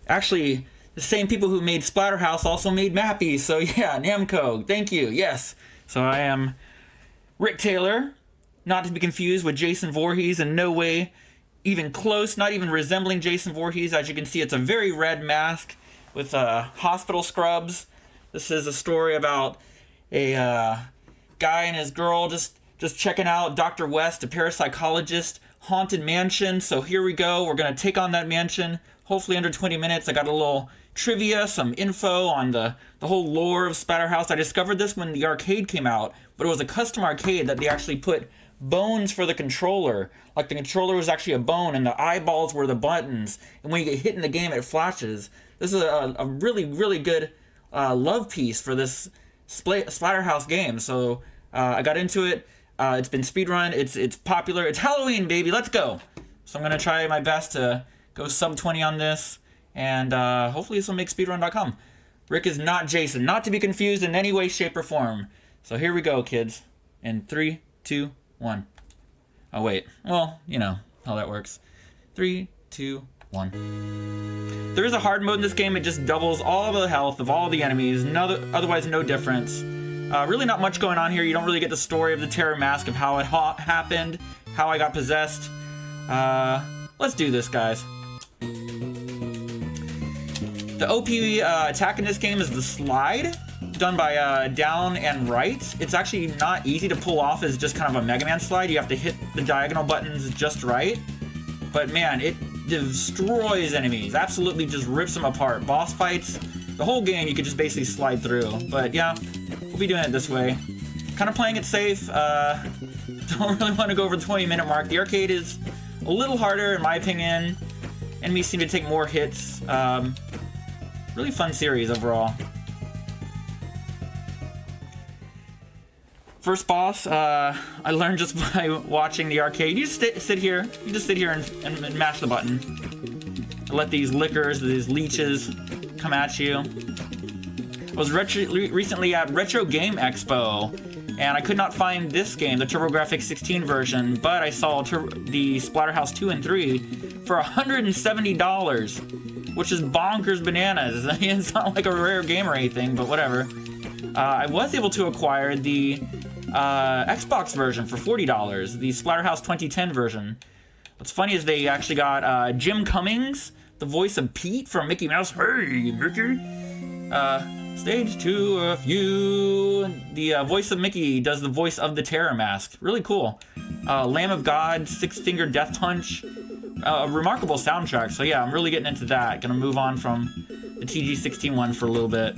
Actually, the same people who made Splatterhouse also made Mappy, so yeah, Namco, thank you, yes. So I am Rick Taylor, not to be confused with Jason Voorhees, in no way even close, not even resembling Jason Voorhees. As you can see, it's a very red mask with hospital scrubs. This is a story about a guy and his girl just checking out Dr. West, a parapsychologist, haunted mansion. So here we go, we're gonna take on that mansion, hopefully under 20 minutes. I got a little trivia, some info on the whole lore of Splatterhouse. I discovered this when the arcade came out, but it was a custom arcade that they actually put bones for the controller. Like the controller was actually a bone and the eyeballs were the buttons, and when you get hit in the game it flashes. This is a really, really good love piece for this Splatterhouse game. So I got into it. It's been speedrun, it's popular, it's Halloween, baby, let's go! So I'm gonna try my best to go sub 20 on this, and hopefully this will make speedrun.com. Rick is not Jason, not to be confused in any way, shape, or form. So here we go, kids. In 3, 2, 1. Oh wait, well, you know how that works. 3, 2, 1. There is a hard mode in this game. It just doubles all the health of all the enemies, otherwise no difference. Really not much going on here. You don't really get the story of the terror mask, of how it happened, how I got possessed. Let's do this, guys. The OP attack in this game is the slide, done by down and right. It's actually not easy to pull off as just kind of a Mega Man slide. You have to hit the diagonal buttons just right. But man, it destroys enemies. Absolutely just rips them apart. Boss fights, the whole game you could just basically slide through. But yeah, we'll be doing it this way. Kind of playing it safe. Don't really want to go over the 20-minute mark. The arcade is a little harder in my opinion. Enemies seem to take more hits. Really fun series overall. First boss, I learned just by watching the arcade. You just sit here. You just sit here and mash the button. And let these lickers, these leeches, come at you. I was recently at Retro Game Expo, and I could not find this game, the TurboGrafx 16 version, but I saw the Splatterhouse 2 and 3 for $170, which is bonkers bananas. I mean, it's not like a rare game or anything, but whatever. I was able to acquire the Xbox version for $40, the Splatterhouse 2010 version. What's funny is they actually got Jim Cummings, the voice of Pete from Mickey Mouse. Hey, Mickey! Stage 2 of you. The voice of Mickey does the voice of the terror mask. Really cool. Lamb of God, Six Finger Death Punch. A remarkable soundtrack. So yeah, I'm really getting into that. Gonna move on from the TG16 one for a little bit.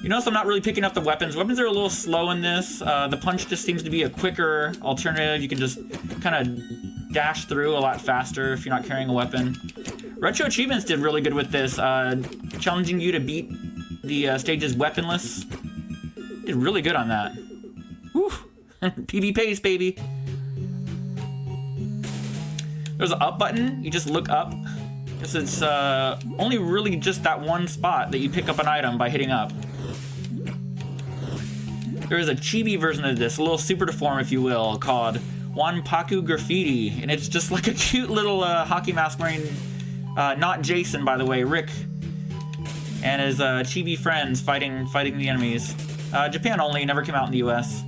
You notice I'm not really picking up the weapons. Weapons are a little slow in this. The punch just seems to be a quicker alternative. You can just kind of dash through a lot faster if you're not carrying a weapon. Retro Achievements did really good with this, challenging you to beat the stages weaponless. Did really good on that. Whew. PB pace, baby. There's an up button. You just look up. Guess it's only really just that one spot that you pick up an item by hitting up. There is a chibi version of this, a little super deform, if you will, called Wanpaku Graffiti, and it's just like a cute little hockey mask wearing, not Jason, by the way, Rick, and his chibi friends fighting the enemies. Japan only, never came out in the US.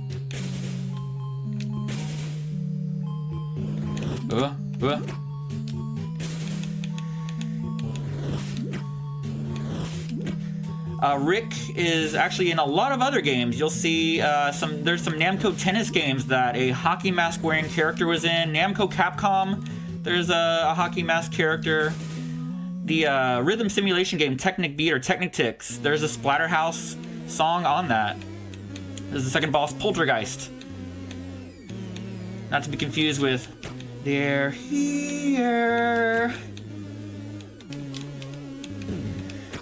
Rick is actually in a lot of other games. You'll see there's some Namco tennis games that a hockey mask wearing character was in. Namco Capcom, there's a hockey mask character. The rhythm simulation game Technic Beat or Technitix, there's a Splatterhouse song on that. There's the second boss, Poltergeist. Not to be confused with They're Here.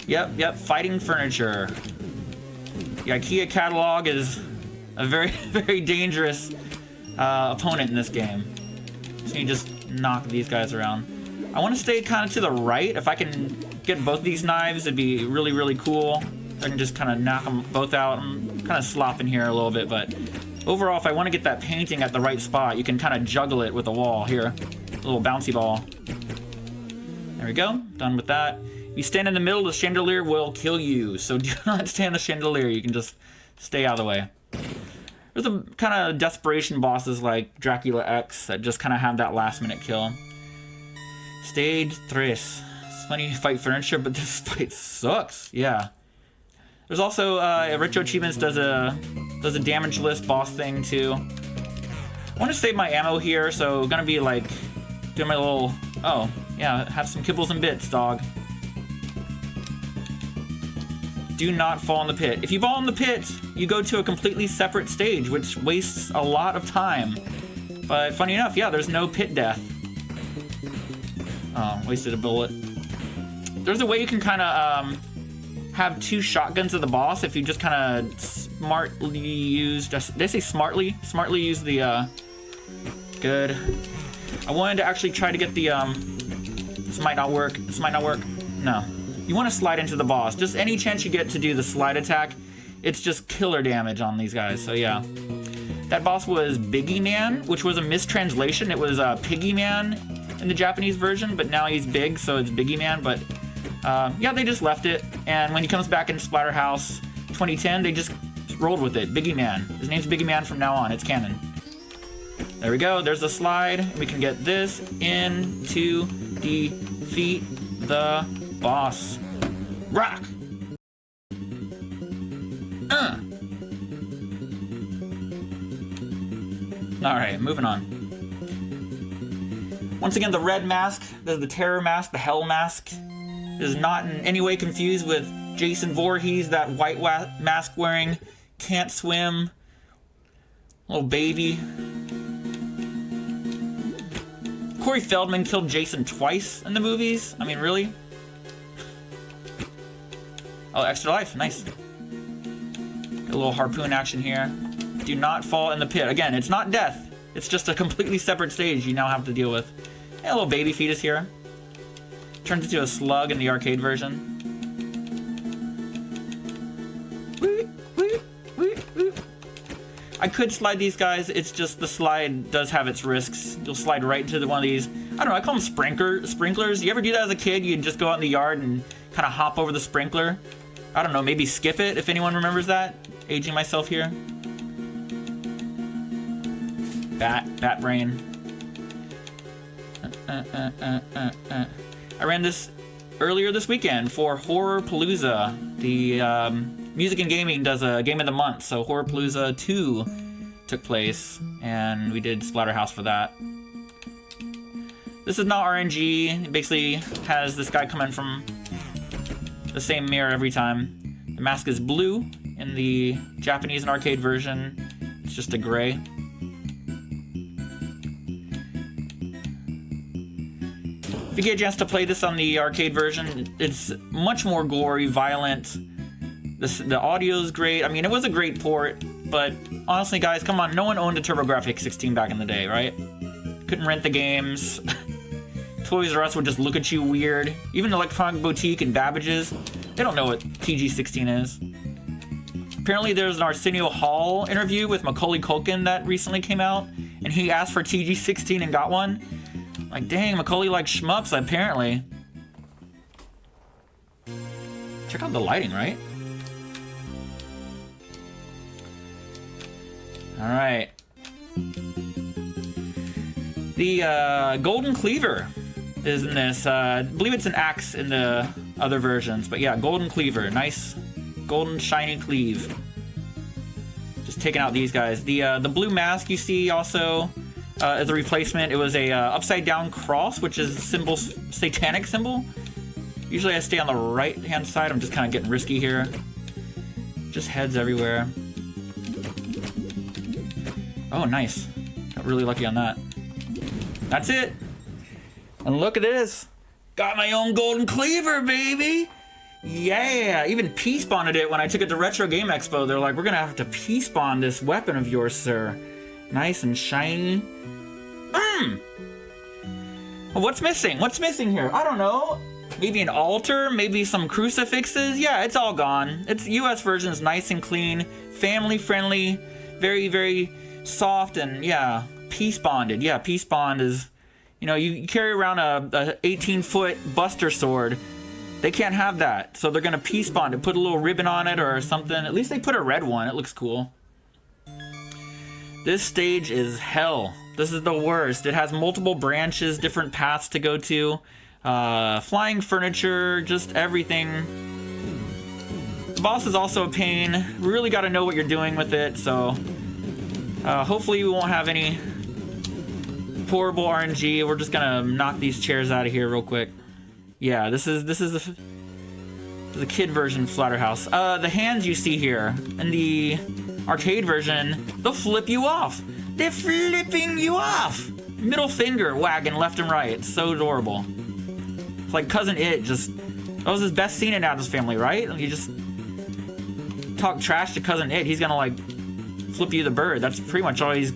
Yep, fighting furniture. The IKEA catalog is a very, very dangerous opponent in this game. So you just knock these guys around. I want to stay kind of to the right. If I can get both these knives, it'd be really, really cool. I can just kind of knock them both out. I'm kind of slopping here a little bit, but overall, if I want to get that painting at the right spot, you can kind of juggle it with the wall here. A little bouncy ball. There we go. Done with that. If you stand in the middle, the chandelier will kill you. So do not stand in the chandelier. You can just stay out of the way. There's a kind of desperation bosses like Dracula X that just kind of have that last minute kill. Stage 3. It's funny you fight furniture, but this fight sucks. Yeah. There's also Retro Achievements does a damage list boss thing too. I want to save my ammo here, so gonna be like doing my little, oh yeah, have some kibbles and bits, dog. Do not fall in the pit. If you fall in the pit, you go to a completely separate stage, which wastes a lot of time. But funny enough, yeah, there's no pit death. Oh, wasted a bullet. There's a way you can kind of have 2 shotguns of the boss if you just kind of smartly use. Did I say smartly? Smartly use the. Good. I wanted to actually try to get the. This might not work. This might not work. No. You want to slide into the boss. Just any chance you get to do the slide attack, it's just killer damage on these guys. So yeah. That boss was Biggie Man, which was a mistranslation. It was Piggy Man in the Japanese version, but now he's big, so it's Biggie Man. But yeah, they just left it. And when he comes back in Splatterhouse 2010, they just rolled with it. Biggie Man. His name's Biggie Man from now on. It's canon. There we go. There's the slide. We can get this in to defeat the boss. Rock! Alright, moving on. Once again, the red mask, this is the terror mask, the hell mask, is not in any way confused with Jason Voorhees, that white mask wearing, can't swim, little baby. Corey Feldman killed Jason twice in the movies? I mean, really? Oh, extra life, nice. Get a little harpoon action here. Do not fall in the pit. Again, it's not death. It's just a completely separate stage you now have to deal with. And a little baby fetus here. Turns into a slug in the arcade version. I could slide these guys, it's just the slide does have its risks. You'll slide right into one of these, I don't know, I call them sprinklers. You ever do that as a kid? You'd just go out in the yard and kind of hop over the sprinkler. I don't know, maybe skip it, if anyone remembers that. Aging myself here. Bat brain. I ran this earlier this weekend for Horror Palooza. The Music and Gaming does a game of the month, so Horror Palooza 2 took place, and we did Splatterhouse for that. This is not RNG. It basically has this guy coming from the same mirror every time. The mask is blue in the Japanese and arcade version. It's just a gray. If you get a chance to play this on the arcade version, it's much more gory, violent. The audio is great. I mean, it was a great port, but honestly, guys, come on. No one owned a TurboGrafx 16 back in the day, right? Couldn't rent the games. Toys R Us would just look at you weird. Even Electronic Boutique and Babbage's, they don't know what TG16 is. Apparently, there's an Arsenio Hall interview with Macaulay Culkin that recently came out, and he asked for TG16 and got one. Like, dang, Macaulay likes shmups, apparently. Check out the lighting, right? Alright. The Golden Cleaver is in this. I believe it's an axe in the other versions. But yeah, Golden Cleaver. Nice golden shiny cleave. Just taking out these guys. The blue mask you see also as a replacement. It was a upside down cross, which is a symbol, satanic symbol. Usually I stay on the right hand side. I'm just kind of getting risky here. Just heads everywhere. Oh, nice. Got really lucky on that. That's it. And look at this. Got my own golden cleaver, baby. Yeah. Even P-spawned it when I took it to Retro Game Expo. They're like, we're going to have to P-spawn this weapon of yours, sir. Nice and shiny. Well, what's missing? What's missing here? I don't know. Maybe an altar? Maybe some crucifixes? Yeah, it's all gone. It's US version is nice and clean. Family friendly. Very, very soft and, yeah, peace bonded. Yeah, peace bond is, You know, you carry around a 18-foot Buster Sword. They can't have that, so they're gonna peace bond it, put a little ribbon on it or something. At least they put a red one. It looks cool. This stage is hell. This is the worst. It has multiple branches, different paths to go to, flying furniture, just everything. The boss is also a pain. Really got to know what you're doing with it. So hopefully we won't have any horrible RNG. We're just gonna knock these chairs out of here real quick. Yeah, this is the kid version of Splatterhouse. The hands you see here in the arcade version, they'll flip you off. They're flipping you off. Middle finger wagging left and right. It's so adorable. It's like Cousin It just... That was his best scene in Addams Family, right? You just talk trash to Cousin It, he's gonna like flip you the bird. That's pretty much all he's...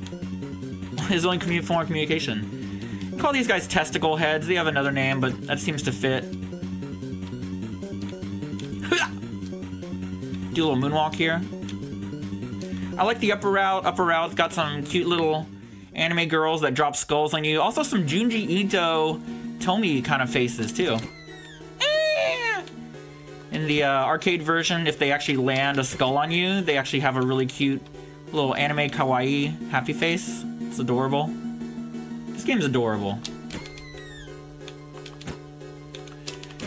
his only form of communication. Call these guys testicle heads. They have another name, but that seems to fit. Do a little moonwalk here. I like the upper route. Upper route's got some cute little anime girls that drop skulls on you. Also some Junji Ito Tomy kind of faces too. In the arcade version, if they actually land a skull on you, they actually have a really cute little anime kawaii happy face. It's adorable. This game's adorable.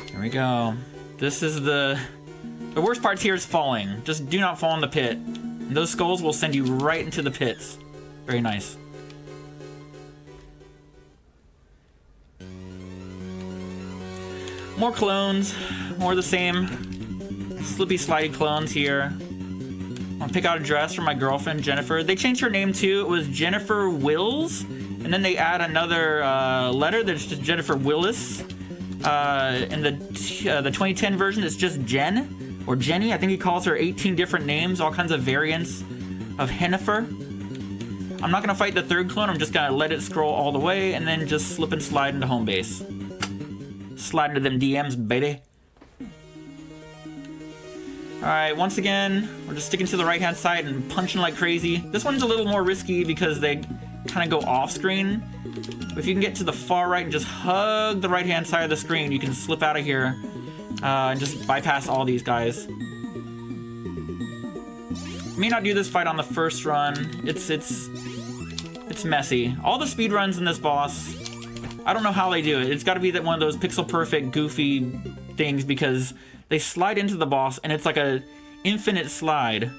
Here we go. This is the worst part here is falling. Just do not fall in the pit. Those skulls will send you right into the pits. Very nice. More clones. More of the same slippy slidey clones here. I'll pick out a dress for my girlfriend, Jennifer. They changed her name too. It was Jennifer Wills. And then they add another letter that's just Jennifer Willis. In the 2010 version, it's just Jen. Or Jenny. I think he calls her 18 different names. All kinds of variants of Hennifer. I'm not going to fight the third clone. I'm just going to let it scroll all the way. And then just slip and slide into home base. Slide into them DMs, baby. Alright, once again, we're just sticking to the right-hand side and punching like crazy. This one's a little more risky because they kind of go off-screen. But if you can get to the far right and just hug the right-hand side of the screen, you can slip out of here and just bypass all these guys. May not do this fight on the first run. It's messy. All the speed runs in this boss, I don't know how they do it. It's got to be that one of those pixel-perfect, goofy things because they slide into the boss and it's like a infinite slide.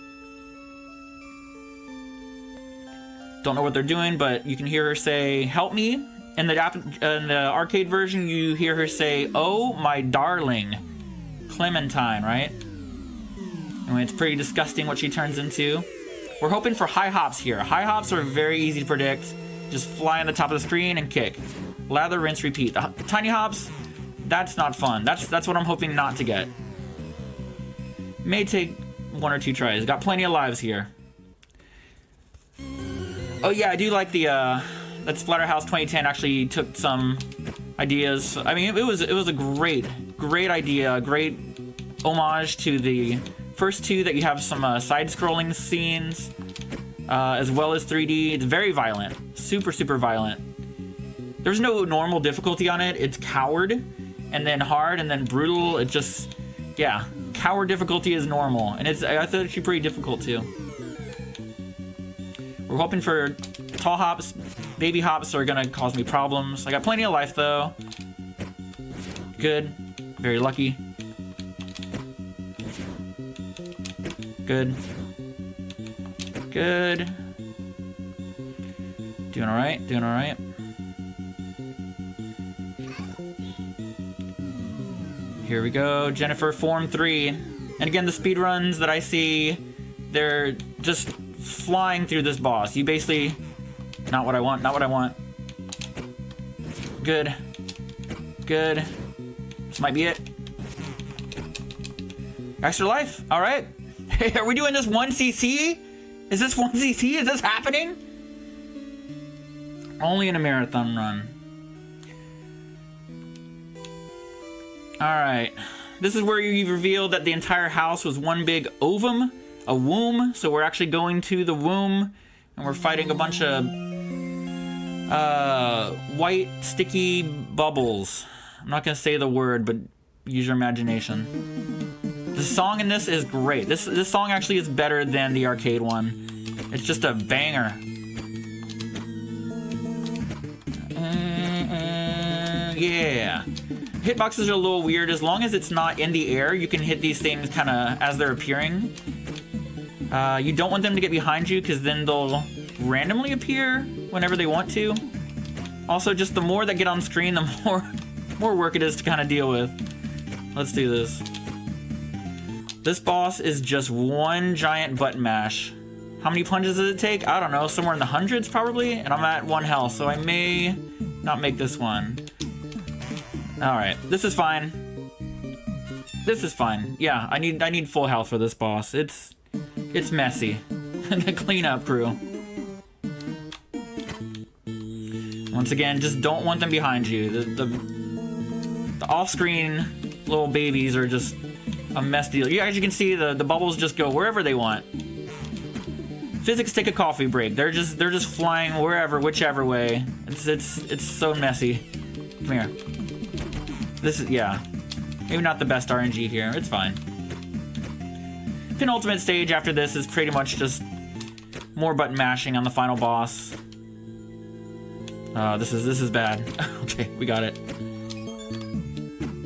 Don't know what they're doing, but you can hear her say, "Help me." In the arcade version, you hear her say, "Oh, my darling." Clementine, right? Anyway, it's pretty disgusting what she turns into. We're hoping for high hops here. High hops are very easy to predict. Just fly on the top of the screen and kick. Lather, rinse, repeat. The tiny hops, that's not fun. That's what I'm hoping not to get. May take 1 or 2 tries. Got plenty of lives here. Oh yeah, I do like the that Splatterhouse 2010 actually took some ideas. I mean, it was a great idea, great homage to the first 2 that you have some side-scrolling scenes, as well as 3D. It's very violent, super violent. There's no normal difficulty on it. It's coward, and then hard, and then brutal. It just, yeah, coward difficulty is normal, and it's actually pretty difficult too. We're hoping for tall hops. Baby hops are gonna cause me problems. I got plenty of life though. Good. Very lucky. Good. Good. Doing alright, doing alright. Here we go, Jennifer, Form 3. And again, the speed runs that I see, they're just flying through this boss. You basically... Not what I want, not what I want. Good. Good. This might be it. Extra life, alright. Hey, are we doing this 1cc? Is this 1cc? Is this happening? Only in a marathon run. Alright. This is where you reveal that the entire house was one big ovum. A womb. So we're actually going to the womb. And we're fighting a bunch of White sticky bubbles. I'm not gonna say the word, but use your imagination. The song in this is great. This song actually is better than the arcade one. It's just a banger. Yeah. Hitboxes are a little weird. As long as it's not in the air, you can hit these things kind of as they're appearing. You don't want them to get behind you because then they'll randomly appear whenever they want to. Also, just the more that get on screen, the more work it is to kind of deal with. Let's do this. This boss is just one giant button mash. How many punches does it take? I don't know, somewhere in the hundreds probably, and I'm at 1 health, so I may not make this one. Alright, this is fine. This is fine. Yeah, I need full health for this boss. It's messy. The cleanup crew. Once again, just don't want them behind you. The off-screen little babies are just a mess deal. As you can see, the bubbles just go wherever they want. Physics take a coffee break. They're just flying wherever, whichever way. It's so messy. Come here. This is, yeah. Maybe not the best RNG here. It's fine. Penultimate stage after this is pretty much just more button mashing on the final boss. This is bad. Okay, we got it.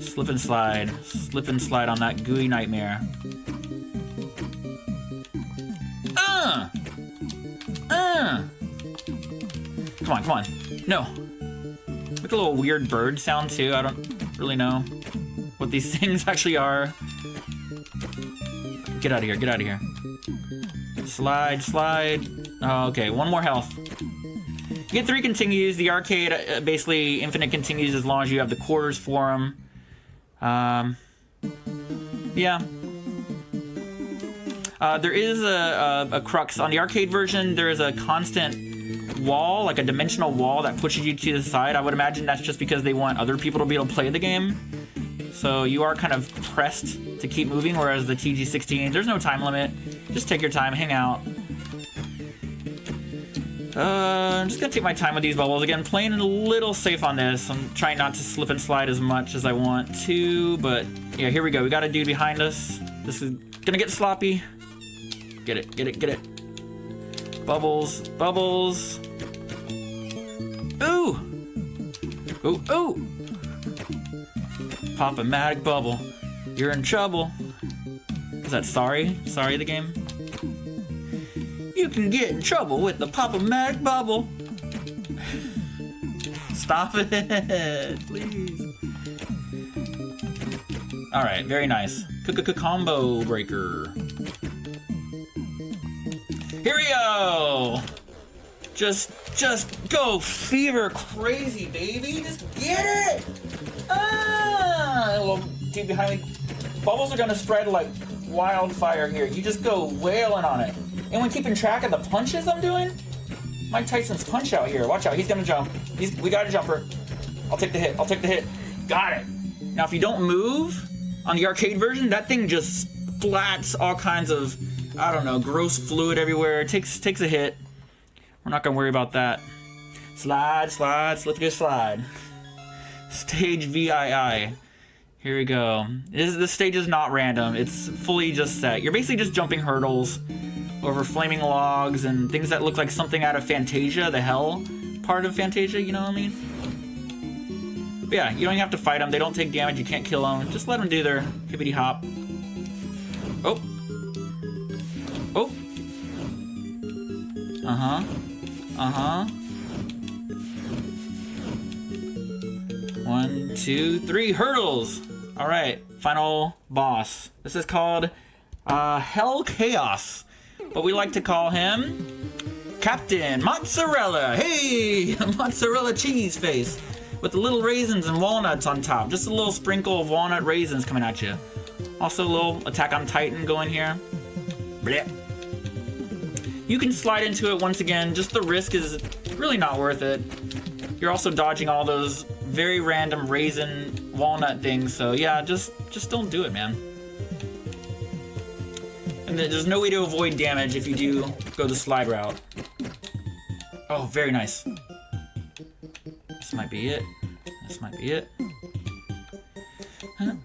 Slip and slide. Slip and slide on that gooey nightmare. Come on. No. Make a little weird bird sound too. I don't really know what these things actually are. Get out of here, get out of here. Slide. Oh, okay, 1 more health. You get 3 continues. The arcade, basically, infinite continues as long as you have the quarters for them. Yeah. There is a crux. On the arcade version, there is a constant wall, like a dimensional wall that pushes you to the side. I would imagine that's just because they want other people to be able to play the game. So you are kind of pressed to keep moving, whereas the TG16, there's no time limit. Just take your time, hang out. I'm just gonna take my time with these bubbles. Again, playing a little safe on this. I'm trying not to slip and slide as much as I want to, but yeah, here we go. We got a dude behind us. This is gonna get sloppy. Get it. Bubbles. Ooh! Pop-o-matic bubble. You're in trouble. Is that sorry? Sorry, the game? You can get in trouble with the pop-o-matic bubble. Stop it, please. Alright, very nice. Combo breaker. Here we go! Just go fever crazy, baby! Just get it! Well, dude behind me, bubbles are gonna spread like wildfire here. You just go wailing on it. Anyone keeping track of the punches I'm doing? Mike Tyson's punch out here. Watch out, he's gonna jump. We got a jumper. I'll take the hit. Got it. Now, if you don't move on the arcade version, that thing just splats all kinds of, I don't know, gross fluid everywhere. It takes a hit. We're not gonna worry about that. Slide, slippery slide. Stage VII. Here we go. This stage is not random. It's fully just set. You're basically just jumping hurdles over flaming logs and things that look like something out of Fantasia, the hell part of Fantasia, you know what I mean? But yeah, you don't even have to fight them. They don't take damage. You can't kill them. Just let them do their hippity hop. Oh. Uh-huh. 1, 2, 3 hurdles. All right, final boss. This is called Hell Chaos, but we like to call him Captain Mozzarella. Hey, mozzarella cheese face with the little raisins and walnuts on top. Just a little sprinkle of walnut raisins coming at you. Also a little Attack on Titan going here. Blech. You can slide into it once again. Just the risk is really not worth it. You're also dodging all those very random raisin walnut things. So yeah, just don't do it, man. And there's no way to avoid damage if you do go the slide route. Oh, very nice. This might be it. This might be it. I'm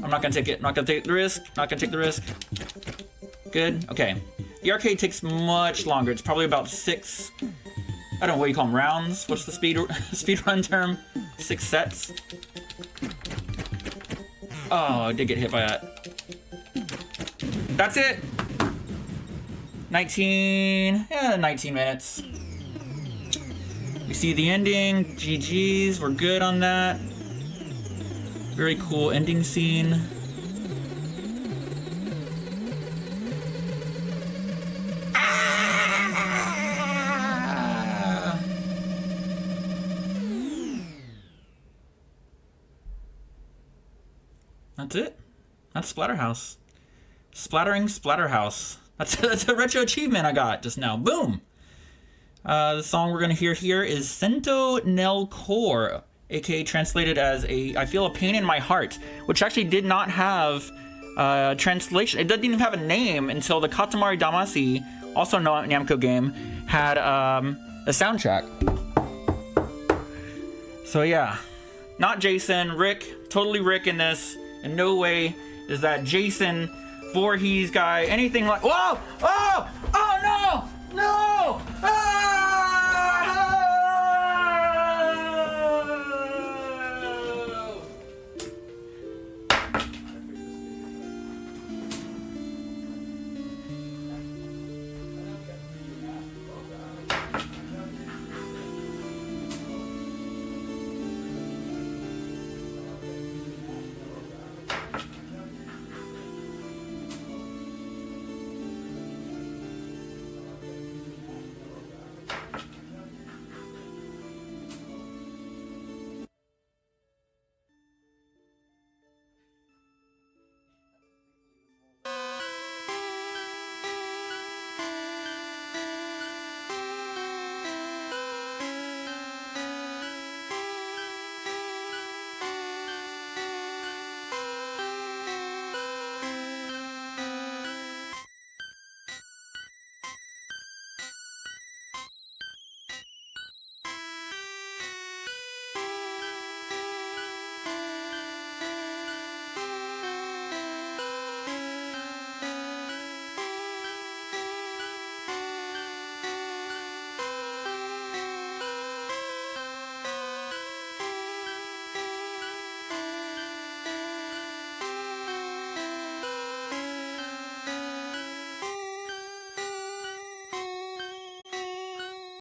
not gonna take it. Not gonna take the risk. Not gonna take the risk. Good. Okay. The arcade takes much longer. It's probably about 6. I don't know what you call them. Rounds. What's the speed run term? 6 sets. Oh, I did get hit by that. That's it. 19 minutes. We see the ending. GG's. We're good on that. Very cool ending scene. That's it. That's Splatterhouse. Splattering Splatterhouse. That's a retro achievement I got just now. Boom! The song we're gonna hear here is Sento nel Cor, aka translated as I feel a pain in my heart, which actually did not have translation. It didn't even have a name until the Katamari Damacy, also a Namco game, had a soundtrack. So yeah, not Jason, Rick, totally Rick in this. In no way is that Jason Voorhees guy anything like. Whoa! Oh!